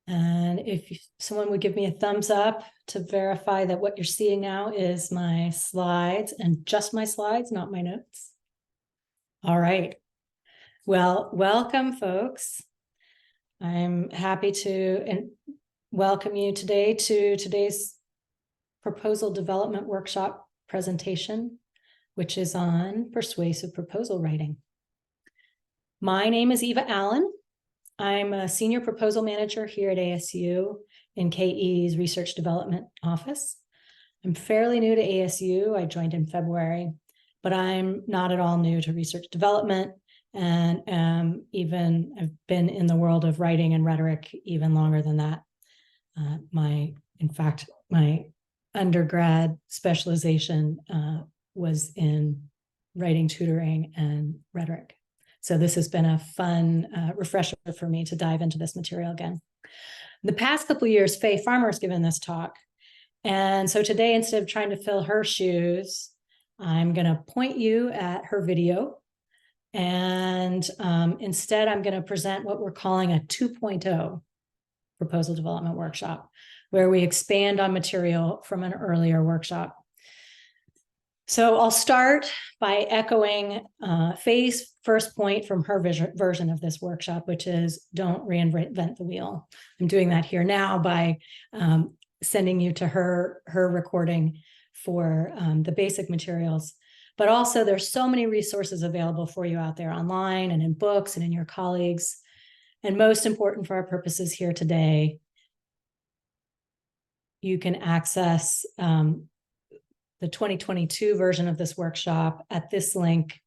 And if someone would give me a thumbs up to verify that what you're seeing now is my slides, and just my slides, not my notes. All right. Well, welcome, folks. I'm happy to welcome you today to today's proposal development workshop presentation, which is on persuasive proposal writing. My name is Eva Allen. I'm a senior proposal manager here at ASU in KE's Research Development Office. I'm fairly new to ASU. I joined in February, but I'm not at all new to research development, and I've been in the world of writing and rhetoric even longer than that. In fact, my undergrad specialization was in writing, tutoring, and rhetoric. So this has been a fun refresher for me to dive into this material again. The past couple of years, Faye Farmer's given this talk. And so today, instead of trying to fill her shoes, I'm going to point you at her video. And instead, I'm going to present what we're calling a 2.0 proposal development workshop, where we expand on material from an earlier workshop. So I'll start by echoing Faye's first point from her version of this workshop, which is don't reinvent the wheel. I'm doing that here now by sending you to her recording for the basic materials. But also there's so many resources available for you out there online and in books and in your colleagues. And most important for our purposes here today, you can access the 2022 version of this workshop at this link,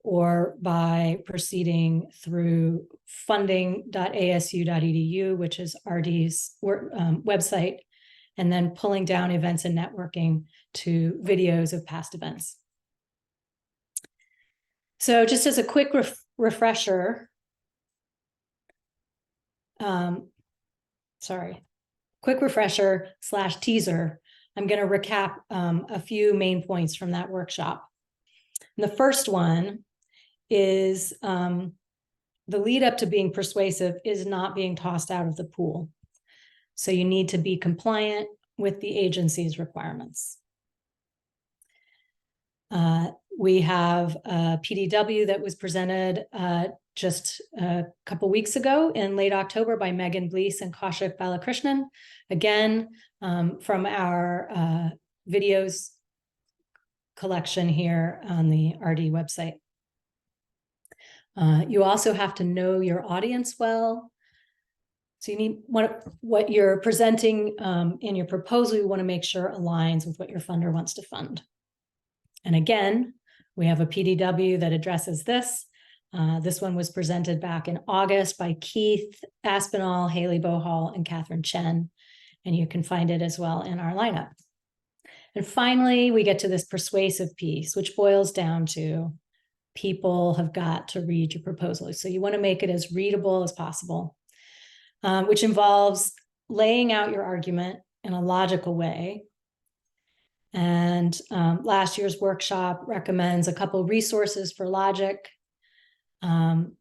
or by proceeding through funding.asu.edu, which is RD's website, and then pulling down events and networking to videos of past events. So just as a quick refresher, / teaser, I'm going to recap a few main points from that workshop. And the first one is the lead up to being persuasive is not being tossed out of the pool. So you need to be compliant with the agency's requirements. We have a PDW that was presented just a couple weeks ago in late October by Megan Blees and Kaushik Balakrishnan, again, from our videos collection here on the RD website. You also have to know your audience well. So you need what you're presenting in your proposal, you want to make sure aligns with what your funder wants to fund. And again, we have a PDW that addresses this. This one was presented back in August by Keith Aspinall, Haley Bohall, and Catherine Chen. And you can find it as well in our lineup. And finally, we get to this persuasive piece, which boils down to people have got to read your proposal. So you want to make it as readable as possible, which involves laying out your argument in a logical way. And last year's workshop recommends a couple of resources for logic. And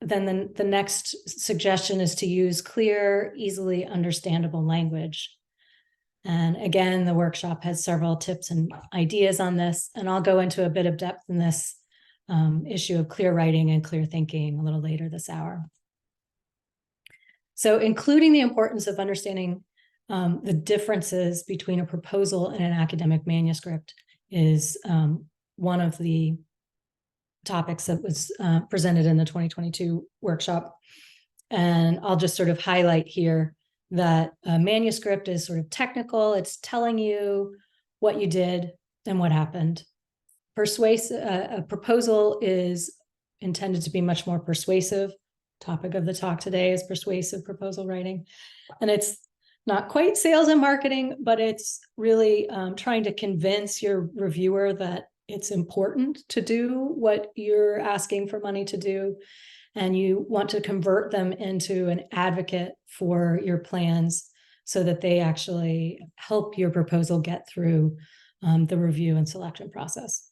then the next suggestion is to use clear, easily understandable language. And again, the workshop has several tips and ideas on this, and I'll go into a bit of depth in this issue of clear writing and clear thinking a little later this hour. So including the importance of understanding the differences between a proposal and an academic manuscript is one of the topics that was presented in the 2022 workshop. And I'll just sort of highlight here that a manuscript is sort of technical. It's telling you what you did and what happened. A proposal is intended to be much more persuasive. Topic of the talk today is persuasive proposal writing. And it's not quite sales and marketing, but it's really trying to convince your reviewer that it's important to do what you're asking for money to do. And you want to convert them into an advocate for your plans so that they actually help your proposal get through the review and selection process.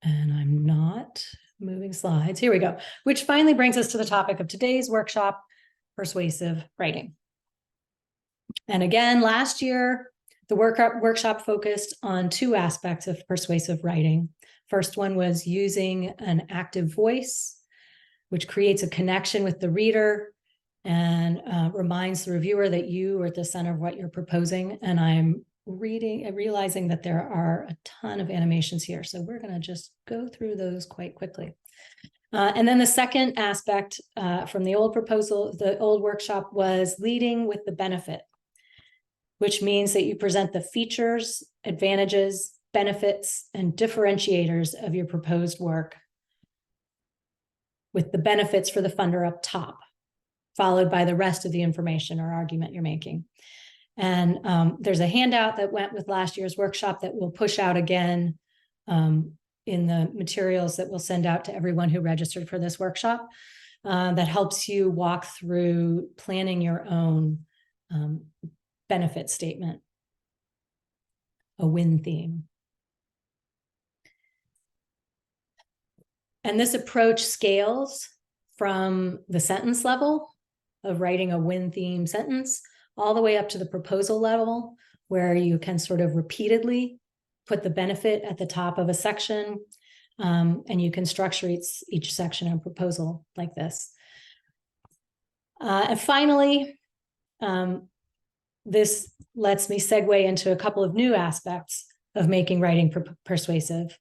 And I'm not moving slides. Here we go, which finally brings us to the topic of today's workshop, persuasive writing. And again, last year, the workshop focused on two aspects of persuasive writing. First one was using an active voice, which creates a connection with the reader and reminds the reviewer that you are at the center of what you're proposing. And I'm realizing that there are a ton of animations here. So we're going to just go through those quite quickly. And then the second aspect from the old proposal, the old workshop, was leading with the benefit, which means that you present the features, advantages, benefits, and differentiators of your proposed work, with the benefits for the funder up top, followed by the rest of the information or argument you're making. And there's a handout that went with last year's workshop that we'll push out again in the materials that we'll send out to everyone who registered for this workshop that helps you walk through planning your own benefit statement, a win theme. And this approach scales from the sentence level of writing a win theme sentence all the way up to the proposal level, where you can sort of repeatedly put the benefit at the top of a section, and you can structure each section and proposal like this. And finally, this lets me segue into a couple of new aspects of making writing persuasive,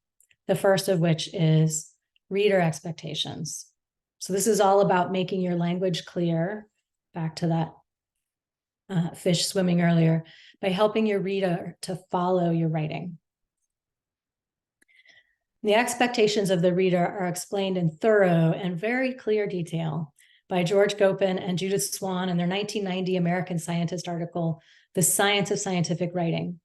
the first of which is reader expectations. So this is all about making your language clear, back to that fish swimming earlier, by helping your reader to follow your writing. The expectations of the reader are explained in thorough and very clear detail by George Gopin and Judith Swan in their 1990 American Scientist article, The Science of Scientific Writing.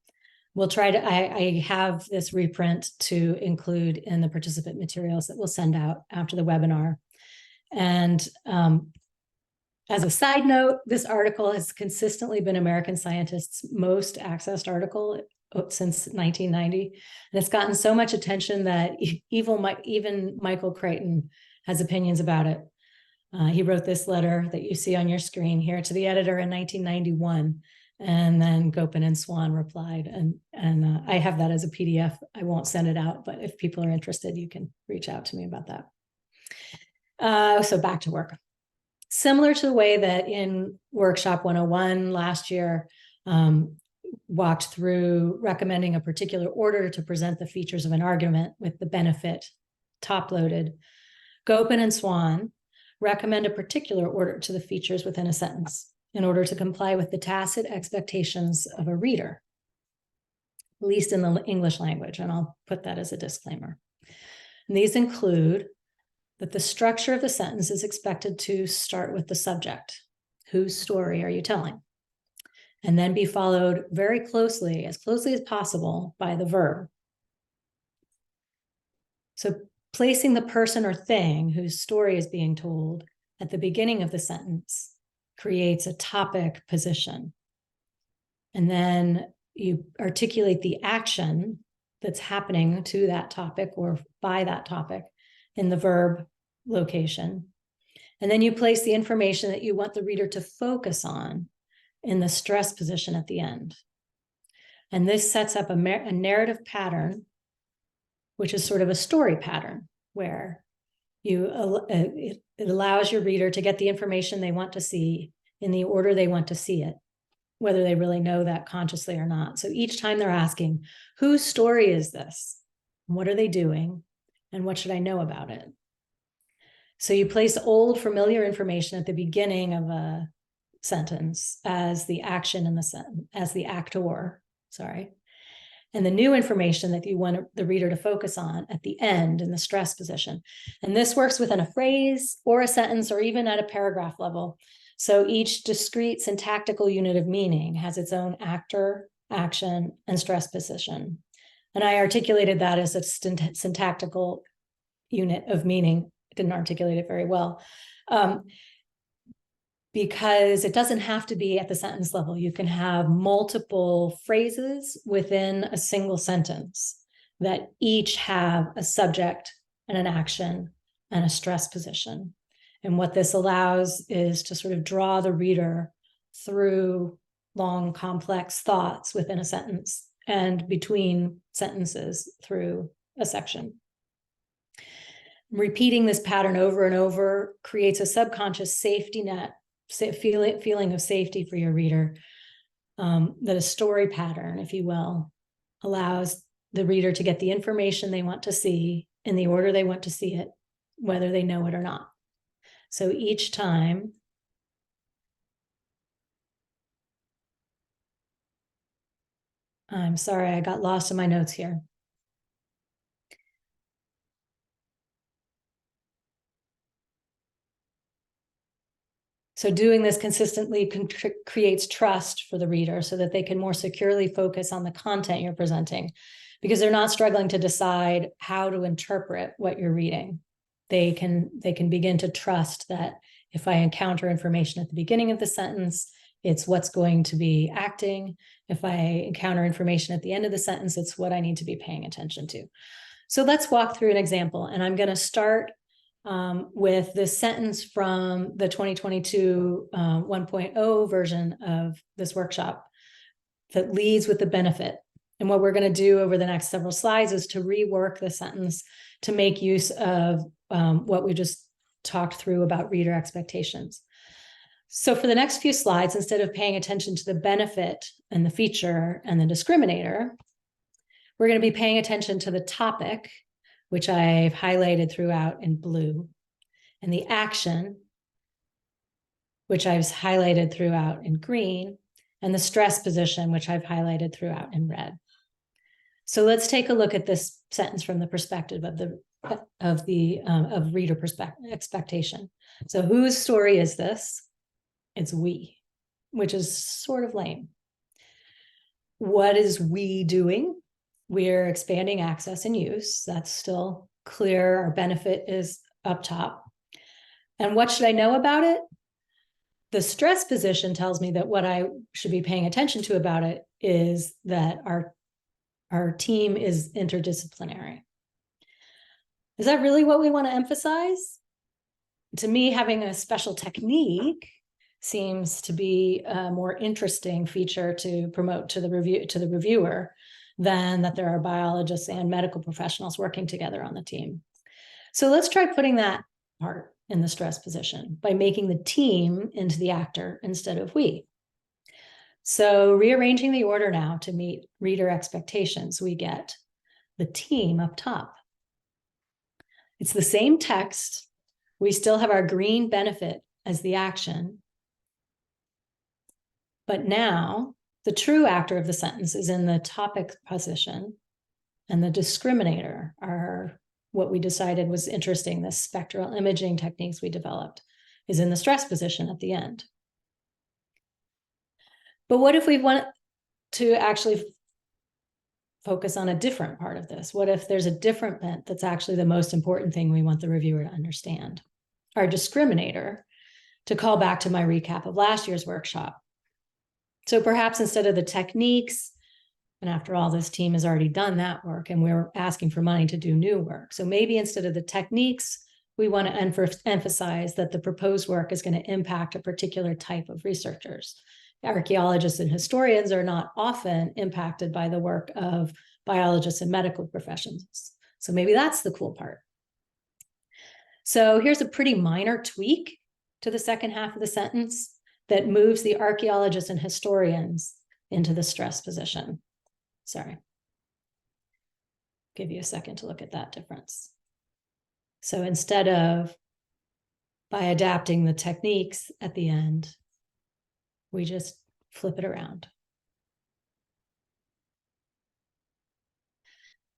We'll try to, I have this reprint to include in the participant materials that we'll send out after the webinar. And as a side note, this article has consistently been American Scientist's most accessed article since 1990. And it's gotten so much attention that even Michael Crichton has opinions about it. He wrote this letter that you see on your screen here to the editor in 1991. And then Gopin and Swan replied. And I have that as a PDF. I won't send it out, but if people are interested, you can reach out to me about that. So back to work. Similar to the way that in Workshop 101 last year, walked through recommending a particular order to present the features of an argument with the benefit top-loaded, Gopin and Swan recommend a particular order to the features within a sentence in order to comply with the tacit expectations of a reader, at least in the English language, and I'll put that as a disclaimer. And these include that the structure of the sentence is expected to start with the subject. Whose story are you telling? And then be followed very closely as possible, by the verb. So placing the person or thing whose story is being told at the beginning of the sentence creates a topic position. And then you articulate the action that's happening to that topic or by that topic in the verb location. And then you place the information that you want the reader to focus on in the stress position at the end. And this sets up a narrative pattern, which is sort of a story pattern, where it allows your reader to get the information they want to see in the order they want to see it, whether they really know that consciously or not. So each time they're asking, whose story is this? What are they doing? And what should I know about it? So you place old familiar information at the beginning of a sentence as the action in the sentence, as the actor, and the new information that you want the reader to focus on at the end in the stress position. And this works within a phrase or a sentence or even at a paragraph level. So each discrete syntactical unit of meaning has its own actor, action, and stress position. And I articulated that as a syntactical unit of meaning. I didn't articulate it very well. Because it doesn't have to be at the sentence level. You can have multiple phrases within a single sentence that each have a subject and an action and a stress position. And what this allows is to sort of draw the reader through long, complex thoughts within a sentence and between sentences through a section. Repeating this pattern over and over creates a subconscious safety net, feeling of safety for your reader, that a story pattern, if you will, allows the reader to get the information they want to see in the order they want to see it, whether they know it or not. So each time I'm sorry, I got lost in my notes here. So doing this consistently creates trust for the reader so that they can more securely focus on the content you're presenting, because they're not struggling to decide how to interpret what you're reading. They can begin to trust that if I encounter information at the beginning of the sentence, it's what's going to be acting. If I encounter information at the end of the sentence, it's what I need to be paying attention to. So let's walk through an example, and I'm going to start with this sentence from the 2022 1.0 version of this workshop that leads with the benefit. And what we're going to do over the next several slides is to rework the sentence to make use of what we just talked through about reader expectations. So for the next few slides, instead of paying attention to the benefit and the feature and the discriminator, we're going to be paying attention to the topic, which I've highlighted throughout in blue, and the action, which I've highlighted throughout in green, and the stress position, which I've highlighted throughout in red. So let's take a look at this sentence from the perspective of reader expectation. So whose story is this? It's we, which is sort of lame. What is we doing? We're expanding access and use. That's still clear. Our benefit is up top. And what should I know about it? The stress position tells me that what I should be paying attention to about it is that our team is interdisciplinary. Is that really what we want to emphasize? To me, having a special technique seems to be a more interesting feature to promote to the reviewer than that there are biologists and medical professionals working together on the team. So let's try putting that part in the stress position by making the team into the actor instead of we. So rearranging the order now to meet reader expectations, we get the team up top. It's the same text. We still have our green benefit as the action. But now the true actor of the sentence is in the topic position, and the discriminator are what we decided was interesting. The spectral imaging techniques we developed is in the stress position at the end. But what if we want to actually focus on a different part of this? What if there's a different bent that's actually the most important thing we want the reviewer to understand? Our discriminator, to call back to my recap of last year's workshop. So perhaps instead of the techniques, and after all, this team has already done that work and we're asking for money to do new work. So maybe instead of the techniques, we want to emphasize that the proposed work is going to impact a particular type of researchers. Archaeologists and historians are not often impacted by the work of biologists and medical professions. So maybe that's the cool part. So here's a pretty minor tweak to the second half of the sentence that moves the archaeologists and historians into the stress position. Sorry. Give you a second to look at that difference. So instead of by adapting the techniques at the end, we just flip it around.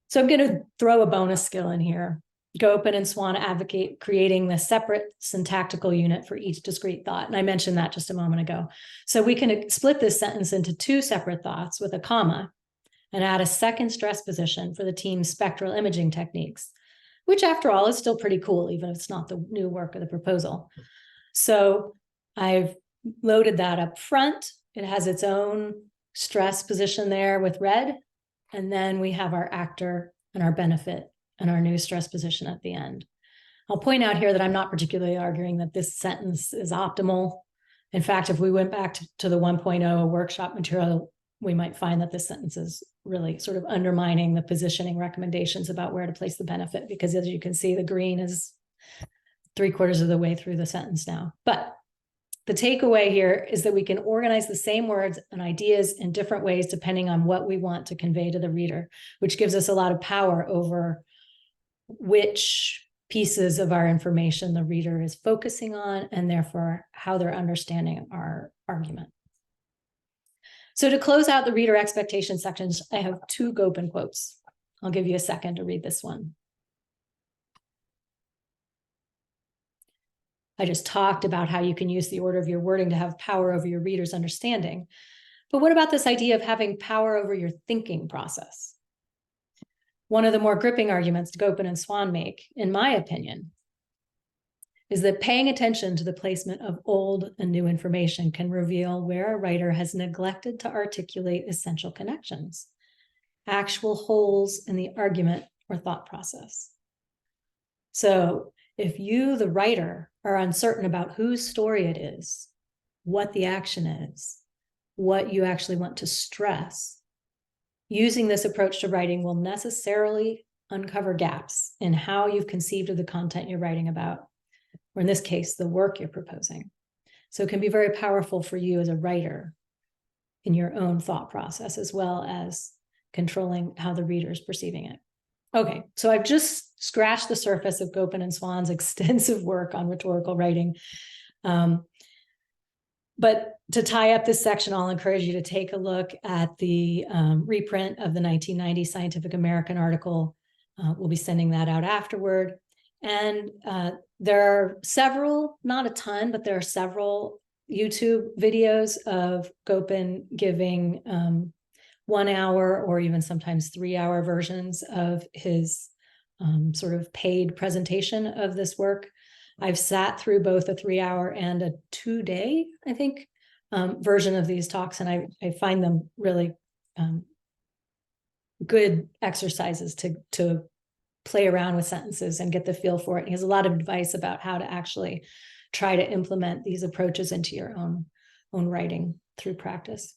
So I'm going to throw a bonus skill in here. Gopin and Swan advocate creating the separate syntactical unit for each discrete thought. And I mentioned that just a moment ago. So we can split this sentence into two separate thoughts with a comma and add a second stress position for the team's spectral imaging techniques, which after all is still pretty cool, even if it's not the new work of the proposal. So I've loaded that up front. It has its own stress position there with red. And then we have our actor and our benefit and our new stress position at the end. I'll point out here that I'm not particularly arguing that this sentence is optimal. In fact, if we went back to the 1.0 workshop material, we might find that this sentence is really sort of undermining the positioning recommendations about where to place the benefit, because as you can see, the green is 3/4 of the way through the sentence now. But the takeaway here is that we can organize the same words and ideas in different ways depending on what we want to convey to the reader, which gives us a lot of power over which pieces of our information the reader is focusing on, and therefore how they're understanding our argument. So to close out the reader expectation sections, I have 2 Gopin quotes. I'll give you a second to read this one. I just talked about how you can use the order of your wording to have power over your reader's understanding. But what about this idea of having power over your thinking process? One of the more gripping arguments Gopin and Swan make, in my opinion, is that paying attention to the placement of old and new information can reveal where a writer has neglected to articulate essential connections, actual holes in the argument or thought process. So if you, the writer, are uncertain about whose story it is, what the action is, what you actually want to stress, using this approach to writing will necessarily uncover gaps in how you've conceived of the content you're writing about, or in this case, the work you're proposing. So it can be very powerful for you as a writer in your own thought process, as well as controlling how the reader is perceiving it. Okay, so I've just scratched the surface of Gopin and Swan's extensive work on rhetorical writing. But to tie up this section, I'll encourage you to take a look at the reprint of the 1990 Scientific American article. We'll be sending that out afterward. And there are several, not a ton, but there are several YouTube videos of Gopin giving 1 hour or even sometimes 3-hour versions of his sort of paid presentation of this work. I've sat through both a 3-hour and a 2-day, I think, version of these talks, and I find them really good exercises to play around with sentences and get the feel for it. He has a lot of advice about how to actually try to implement these approaches into your own writing through practice.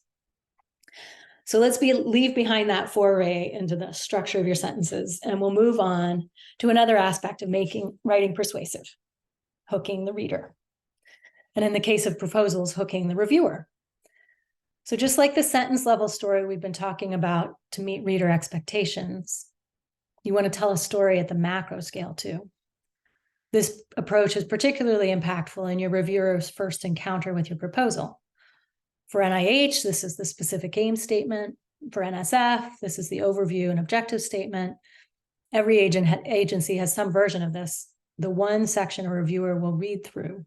So let's leave behind that foray into the structure of your sentences, and we'll move on to another aspect of making writing persuasive, hooking the reader. And in the case of proposals, hooking the reviewer. So just like the sentence level story we've been talking about to meet reader expectations, you want to tell a story at the macro scale too. This approach is particularly impactful in your reviewer's first encounter with your proposal. For NIH, this is the specific aim statement. For NSF, this is the overview and objective statement. Every agency has some version of this. The one section a reviewer will read through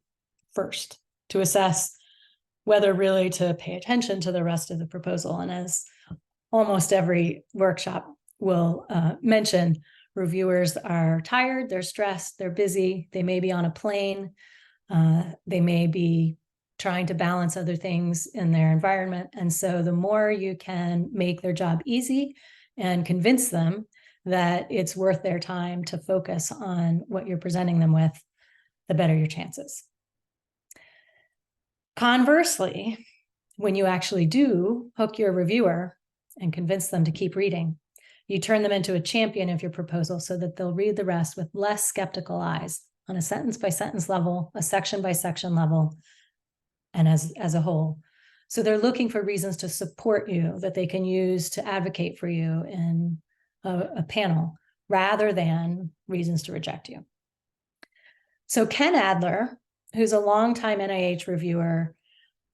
first to assess whether really to pay attention to the rest of the proposal. And as almost every workshop will mention, reviewers are tired, they're stressed, they're busy, they may be on a plane, they may be trying to balance other things in their environment. And so the more you can make their job easy and convince them that it's worth their time to focus on what you're presenting them with, the better your chances. Conversely, when you actually do hook your reviewer and convince them to keep reading, you turn them into a champion of your proposal so that they'll read the rest with less skeptical eyes on a sentence by sentence level, a section by section level, and as a whole. So they're looking for reasons to support you that they can use to advocate for you in a panel rather than reasons to reject you. So Ken Adler, who's a longtime NIH reviewer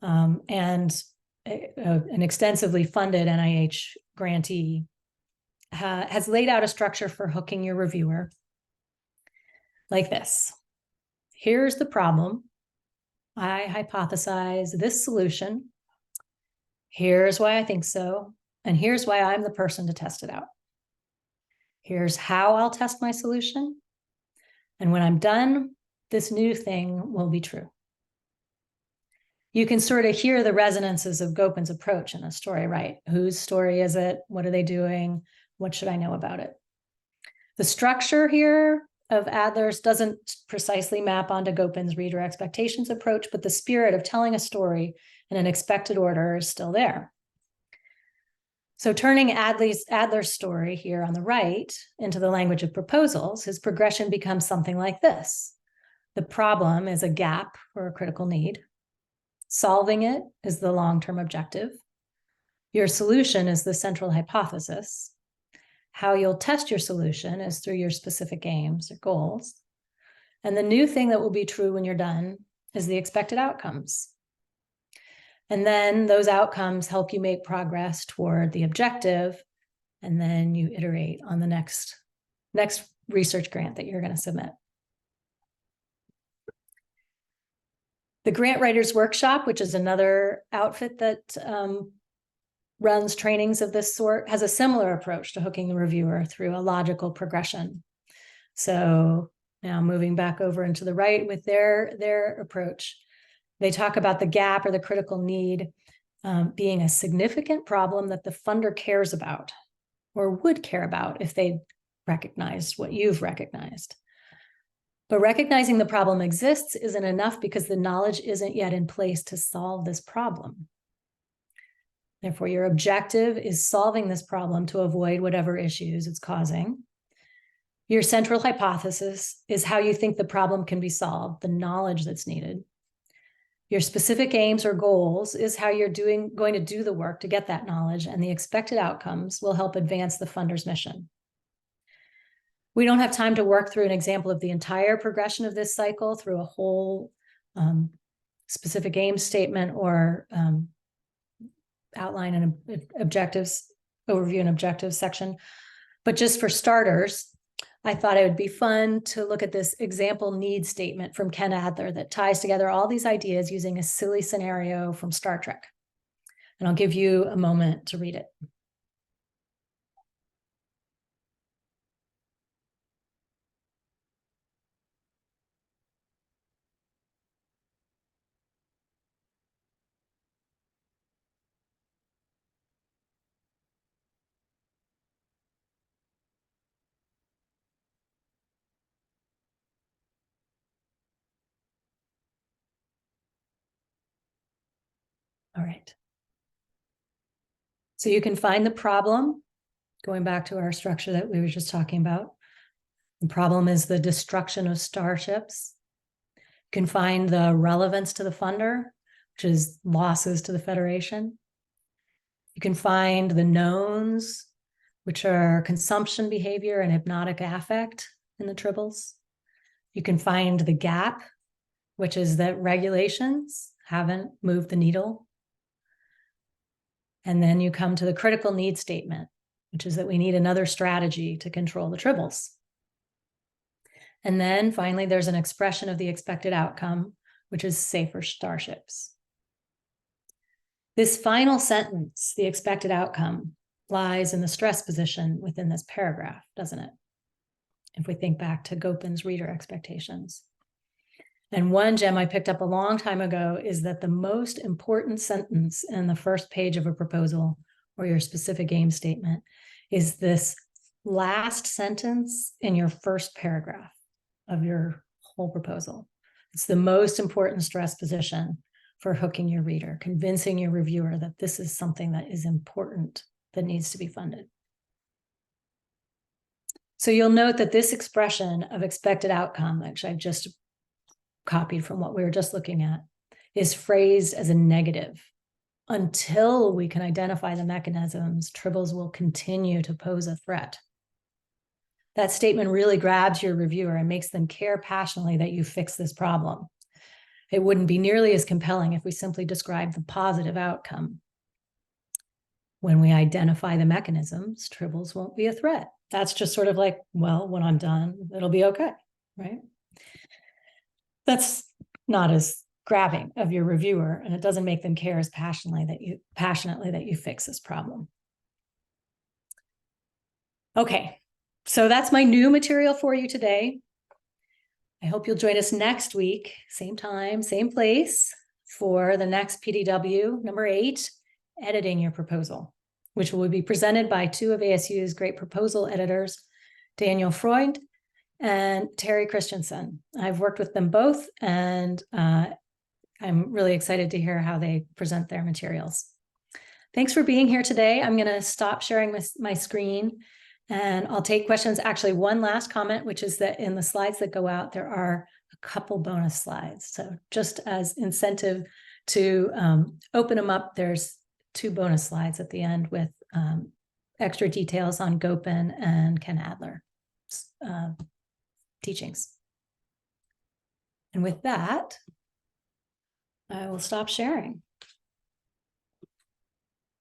and an extensively funded NIH grantee, has laid out a structure for hooking your reviewer like this. Here's the problem. I hypothesize this solution. Here's why I think so. And here's why I'm the person to test it out. Here's how I'll test my solution. And when I'm done, this new thing will be true. You can sort of hear the resonances of Gopin's approach in a story, right? Whose story is it? What are they doing? What should I know about it? The structure here of Adler's doesn't precisely map onto Gopin's reader expectations approach, but the spirit of telling a story in an expected order is still there. So turning Adler's story here on the right into the language of proposals, his progression becomes something like this. The problem is a gap or a critical need. Solving it is the long-term objective. Your solution is the central hypothesis. How you'll test your solution is through your specific aims or goals. And the new thing that will be true when you're done is the expected outcomes. And then those outcomes help you make progress toward the objective. And then you iterate on the next research grant that you're going to submit. The Grant Writers Workshop, which is another outfit that runs trainings of this sort, has a similar approach to hooking the reviewer through a logical progression. So now moving back over into the right with their approach, they talk about the gap or the critical need being a significant problem that the funder cares about or would care about if they recognized what you've recognized. But recognizing the problem exists isn't enough because the knowledge isn't yet in place to solve this problem. Therefore, your objective is solving this problem to avoid whatever issues it's causing. Your central hypothesis is how you think the problem can be solved, the knowledge that's needed. Your specific aims or goals is how you're going to do the work to get that knowledge, and the expected outcomes will help advance the funder's mission. We don't have time to work through an example of the entire progression of this cycle through a whole specific aim statement or outline and objectives, overview and objectives section. But just for starters, I thought it would be fun to look at this example need statement from Ken Adler that ties together all these ideas using a silly scenario from Star Trek. And I'll give you a moment to read it. All right. So you can find the problem, going back to our structure that we were just talking about. The problem is the destruction of starships. You can find the relevance to the funder, which is losses to the Federation. You can find the knowns, which are consumption behavior and hypnotic affect in the tribbles. You can find the gap, which is that regulations haven't moved the needle. And then you come to the critical need statement, which is that we need another strategy to control the tribbles. And then finally, there's an expression of the expected outcome, which is safer starships. This final sentence, the expected outcome, lies in the stress position within this paragraph, doesn't it? If we think back to Gopin's reader expectations. And one gem I picked up a long time ago is that the most important sentence in the first page of a proposal or your specific aim statement is this last sentence in your first paragraph of your whole proposal. It's the most important stress position for hooking your reader, convincing your reviewer that this is something that is important, that needs to be funded. So you'll note that this expression of expected outcome, which I've just copied from what we were just looking at, is phrased as a negative. Until we can identify the mechanisms, tribbles will continue to pose a threat. That statement really grabs your reviewer and makes them care passionately that you fix this problem. It wouldn't be nearly as compelling if we simply described the positive outcome. When we identify the mechanisms, tribbles won't be a threat. That's just sort of like, well, when I'm done, it'll be okay, right? That's not as grabbing of your reviewer, and it doesn't make them care as passionately that you fix this problem. Okay, so that's my new material for you today. I hope you'll join us next week, same time, same place, for the next PDW, number 8, editing your proposal, which will be presented by 2 of ASU's great proposal editors, Daniel Freund and Terry Christensen. I've worked with them both, and I'm really excited to hear how they present their materials. Thanks for being here today. I'm going to stop sharing my screen, and I'll take questions. Actually, one last comment, which is that in the slides that go out, there are a couple bonus slides. So just as incentive to open them up, there's 2 bonus slides at the end with extra details on Gopin and Ken Adler's teachings. And with that, I will stop sharing.